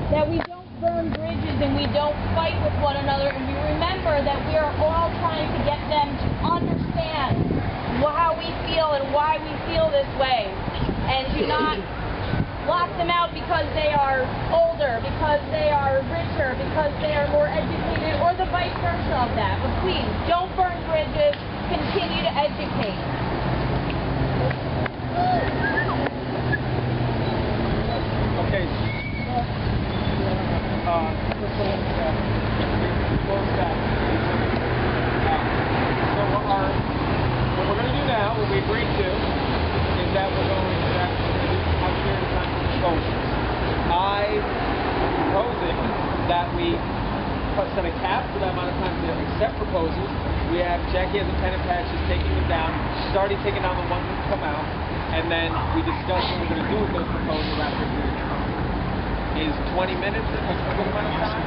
that we don't burn bridges and we don't fight with one another, and we remember that we are all trying to get them to understand how we feel and why we feel this way, and do not lock them out because they are older, because they are richer, because they are more educated, or the vice versa of that. But please, don't burn bridges, continue to educate. Okay. So what we're going to do now, what we agreed to, is that we're going to have a period of time for proposals. I'm proposing that we set a cap for that amount of time to accept proposals. We have Jackie has a pen and pad, she's taking them down. She's already taken down the ones that come out, and then we discuss what we're going to do with those proposals after a period of time. Is 20 minutes a good amount of time?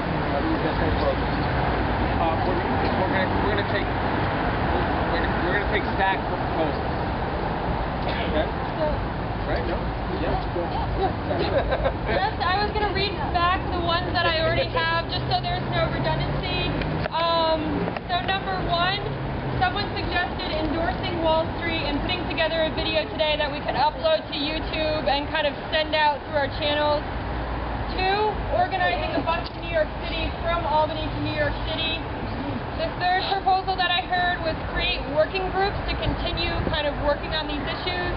We're going to take stack for proposals. Okay? Right? No? Yes, I was going to read back the ones that I already have, just so there's no redundancy. So number one, someone suggested endorsing Wall Street and putting together a video today that we could upload to YouTube and kind of send out through our channels. Two, organizing a bus to New York City from Albany to New York City. The third proposal that I heard was create working groups to continue kind of working on these issues.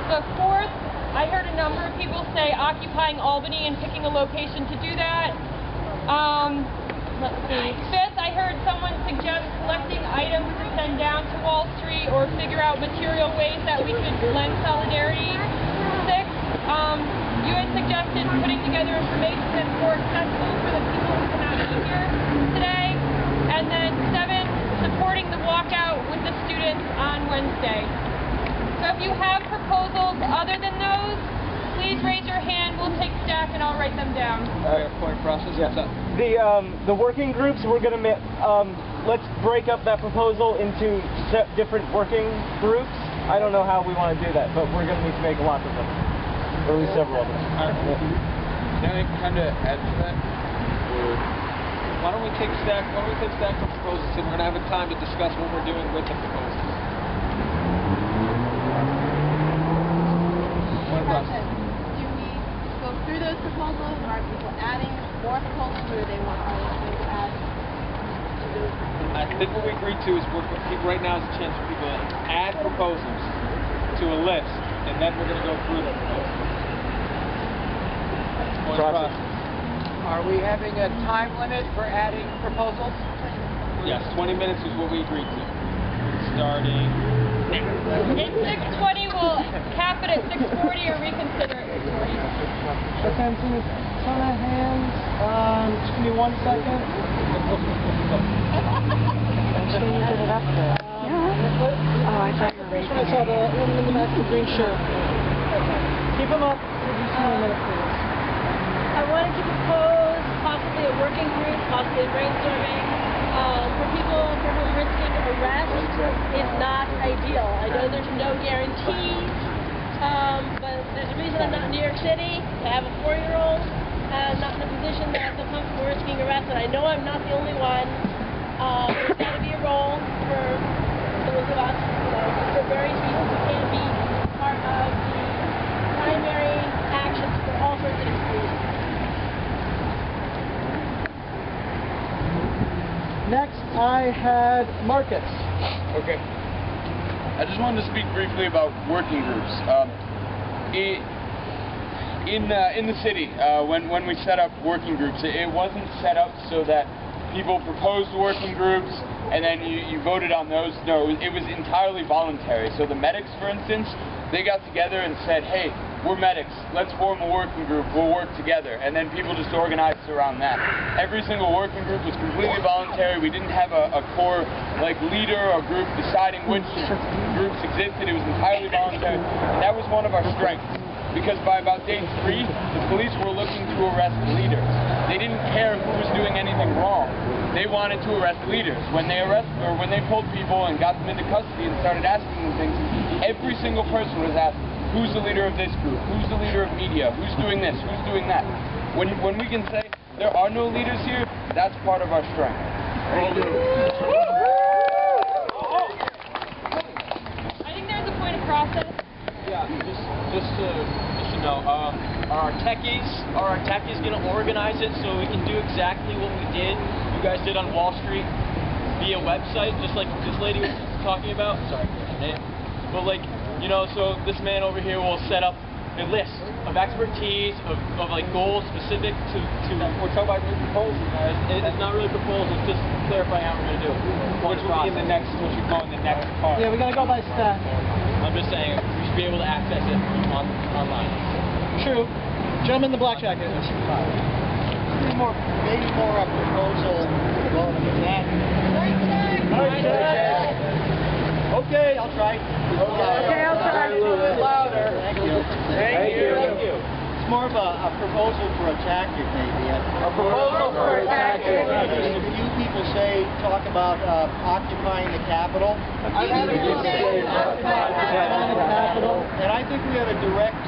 The fourth, I heard a number of people say occupying Albany and picking a location to do that. Let's see. Fifth, I heard someone suggest collecting items to send down to Wall Street or figure out material ways that we could lend solidarity. Sixth, you had suggested putting together information that's more accessible for the people who cannot be here today. And then seven, supporting the walkout with the students on Wednesday. So if you have proposals other than those, please raise your hand. We'll take stack and I'll write them down. Point of process. Yeah. The working groups, we're going to let's break up that proposal into different working groups. I don't know how we want to do that, but we're going to need to make lots of them, or at least several of them. Can I kind of add to that? Why don't we take stack for proposals, and we're going to have a time to discuss what we're doing with the proposals. Point of process. Do we go through those proposals, or are people adding more proposals, or do they want all of them to add to those proposals? I think what we agreed to is right now is a chance for people to add proposals to a list, and then we're going to go through the proposals. Point of process. Are we having a time limit for adding proposals? Yes, 20 minutes is what we agreed to. Starting... It's 6:20, we'll cap it at 6:40 or reconsider it at 6:40. Okay, I'm seeing a ton of hands. Just give me 1 second. I'm just going to get it up there. Oh, I thought you were I saw the woman in the back of the green shirt. Keep them up. Just 1 minute, please. I wanted to propose possibly a working group, possibly brainstorming, for people for whom risking arrest is not ideal. I know there's no guarantees, but there's a reason I'm not in New York City. I have a 4-year-old, and I'm not in a position that I feel comfortable risking arrest, and I know I'm not the only one. There's got to be a role for those of us, for various reasons who can't be part of the primary actions for all sorts of exclusions. Next, I had Marcus. Okay. I just wanted to speak briefly about working groups. In the city, when we set up working groups, it wasn't set up so that people proposed working groups and then you voted on those. No, it was entirely voluntary. So the medics, for instance, they got together and said, hey, we're medics, let's form a working group, we'll work together. And then people just organized around that. Every single working group was completely voluntary. We didn't have a core leader or group deciding which groups existed. It was entirely voluntary. And that was one of our strengths. Because by about day 3, the police were looking to arrest leaders. They didn't care who was doing anything wrong. They wanted to arrest leaders. When they pulled people and got them into custody and started asking them things, every single person was asking, who's the leader of this group? Who's the leader of media? Who's doing this? Who's doing that? when we can say there are no leaders here, that's part of our strength. I think there's a point of process. Yeah, just you know, are our techies going to organize it so we can do exactly what we did, you guys did on Wall Street, via website, just like this lady was talking about? Sorry for her name. But like, you know, so this man over here will set up a list of expertise, of like goals specific to We're talking about proposals, guys. it's not really proposals, just clarifying how we're going to do it. Which will be in the next, what you call in the next part. Yeah, we're gonna go by staff. I'm just saying, we should be able to access it online. True. Gentleman in the black jacket. Maybe more a proposal going to that. Okay, I'll try. Okay, I'll try. Louder. Thank you. Thank you. It's more of a proposal for a tactic, maybe. A proposal for a tactic. Just a few people talk about occupying the Capitol. And I think we ought to direct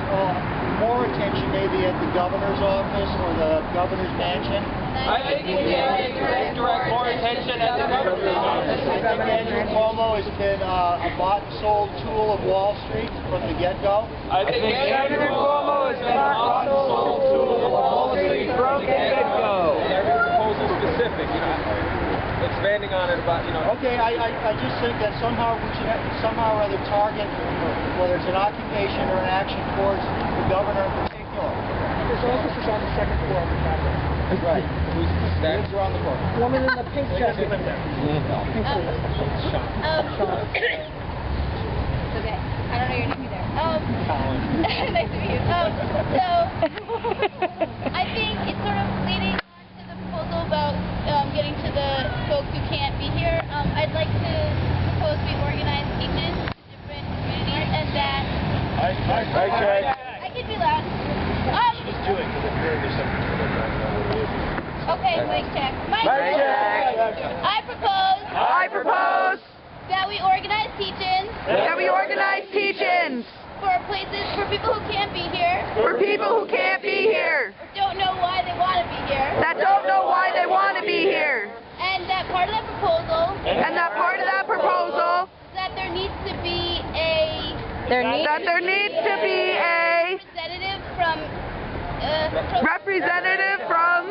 more attention maybe at the governor's office or the governor's mansion. I think we have to direct more attention at the governor's office. I think Andrew Cuomo has been a bought and sold tool of Wall Street from the get-go. I think Andrew Cuomo has been a bought and sold tool of Wall Street from the get-go. Every proposal specific, you know, expanding on it about, you know. Okay, I just think that somehow we should somehow or other target, whether it's an occupation or an action towards the governor in particular. His office is on the second floor of the Capitol. Right. Who's around the corner? Woman in the pink jacket. Pink Okay. I don't know your name either. Nice to meet you. So, I think it's sort of leading on to the proposal about getting to the folks who can't be here. I'd like to propose we organize teach-ins to different communities and that... I could be loud. Just do it, because there's something to it. Okay, mic check. Mic check. I propose that we organize teach-ins. For places for people who can't be here. Don't know why they want to be here. And that part of that proposal. That there needs to be a. Representative from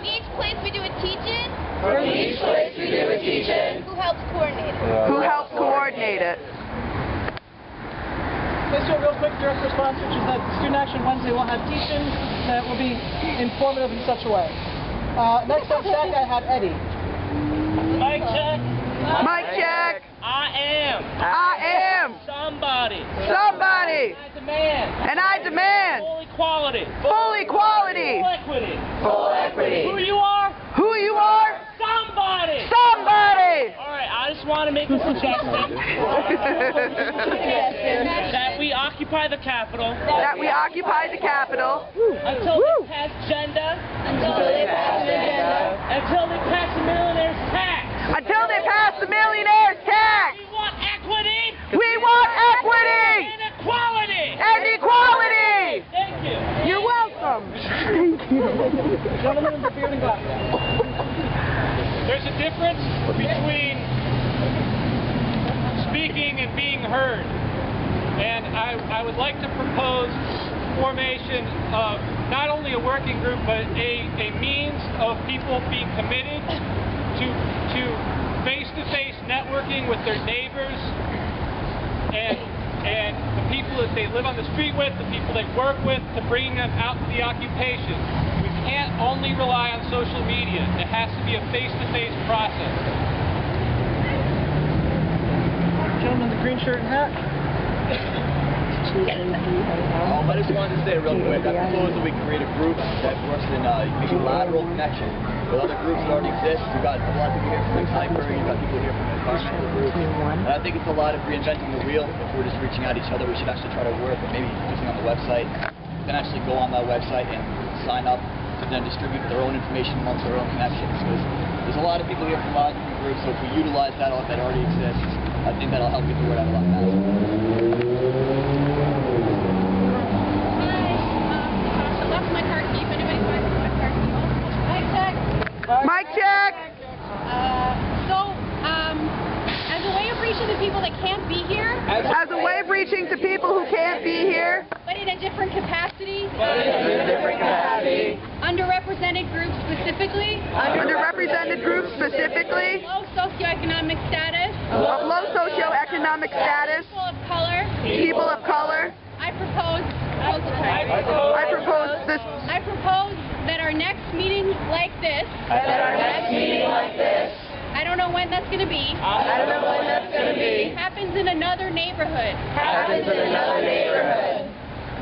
each place we do a teach-in. Who helps coordinate it. Let's do a real quick direct response, which is that Student Action Wednesday will have teach-ins that will be informative in such a way. Next on stack, I had Eddie. Mic check. I am Somebody. And I demand Full equality. full equality, Full equity. Who you are? Somebody. All right, I just want to make a suggestion that we occupy the Capitol that we occupy the Capitol until they pass agenda, until they pass the millionaire's tax. until they pass the millionaire's tax. We want equity And and equality. equality. Thank you. You're welcome. Gentleman in the beard and glasses. There's a difference between speaking and being heard. And I would like to propose formation of not only a working group, but a means of people being committed to face-to-face networking with their neighbors and the people that they live on the street with, the people they work with, to bringing them out to the occupation. We can't only rely on social media. It has to be a face-to-face process. Gentleman in the green shirt and hat. I just wanted to say real quick, I propose that we create a group that works in maybe lateral connection with other groups that already exist. We've got a lot of people here from the library, we've got people here from environmental groups. And I think it's a lot of reinventing the wheel. If we're just reaching out to each other, we should actually try to work with maybe using on the website. Then actually go on that website and sign up to then distribute their own information amongst their own connections. Because there's a lot of people here from a lot of different groups, so if we utilize that already exists, I think that'll help get the word out a lot faster. different capacity. Underrepresented groups specifically. Underrepresented groups specifically. Low socioeconomic status. Of low socioeconomic status. People of color. People of color. I propose that our next meeting like this. I don't know when that's going to be. Happens in another neighborhood.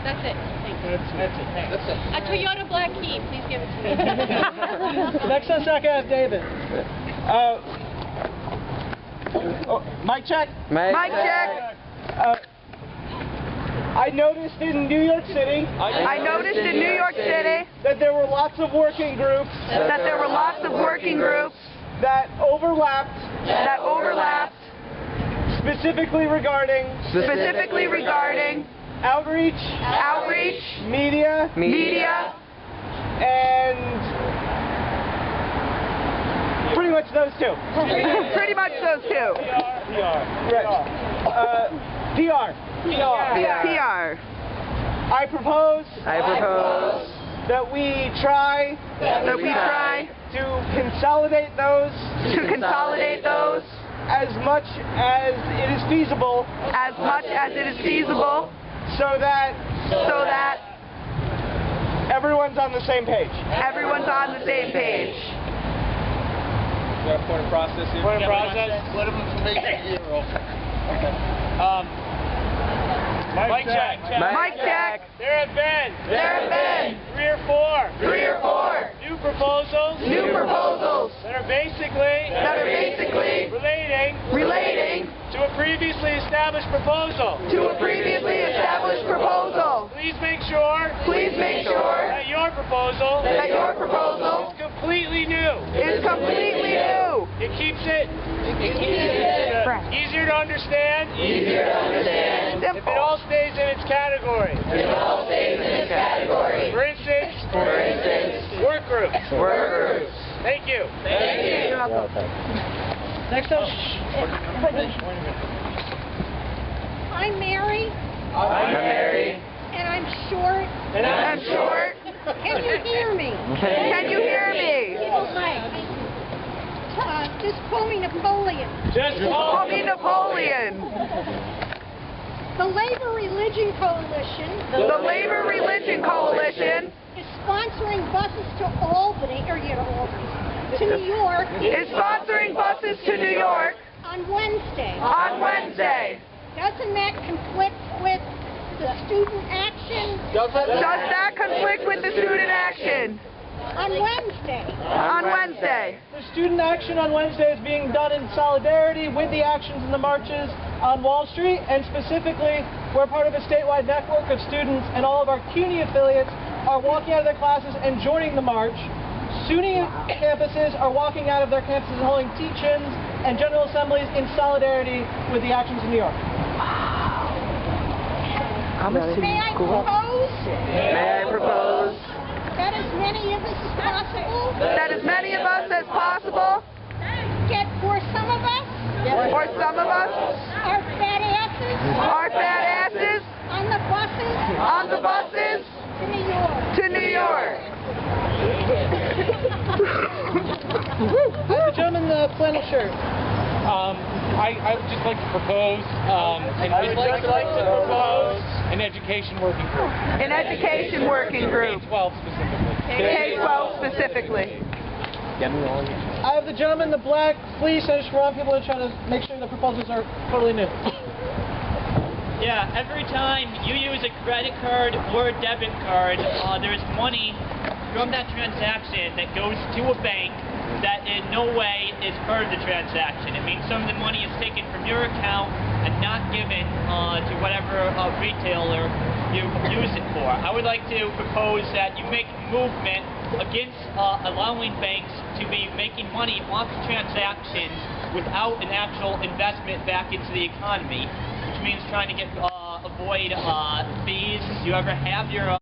That's it. Thanks. A Toyota Black Key. Please give it to me. Next on second, I have David. Mic check. Mic check. I noticed in New York City. That there were lots of working groups. That overlapped. Specifically regarding. Outreach. Media. And pretty much those two. PR. I propose that we try to consolidate those as much as it is feasible so that everyone's on the same page. Is that a point of process here? Point of information 0. Mic check. There have been 3 or 4 new proposals that are basically relating to a previously established proposal. Please make sure that your proposal is completely new. It keeps it easier to understand. If it all stays in its category. For instance, work groups. Thank you. Next up. I'm Mary. And I'm short. Can you hear me? Just call me Napoleon. The Labor Religion Coalition is sponsoring buses to Albany, to New York. On Wednesday. Doesn't that conflict with the student action? Does that conflict with the student action? On Wednesday. The student action on Wednesday is being done in solidarity with the actions and the marches on Wall Street, and specifically, we're part of a statewide network of students, and all of our CUNY affiliates are walking out of their classes and joining the march. SUNY campuses are walking out of their campuses and holding teach-ins and general assemblies in solidarity with the actions in New York. May I propose that as many of us as possible get for some of us our fat asses on the buses to New York. The gentleman in the flannel shirt. I would just like to propose an education working group. K-12 specifically. I have the gentleman in the black fleece. I just want people to try to make sure the proposals are totally new. Yeah, every time you use a credit card or a debit card, there's money from that transaction that goes to a bank that in no way is part of the transaction. It means some of the money is taken from your account and not given to whatever retailer you use it for. I would like to propose that you make a movement against allowing banks to be making money off transactions without an actual investment back into the economy, which means trying to avoid fees. Do you ever have your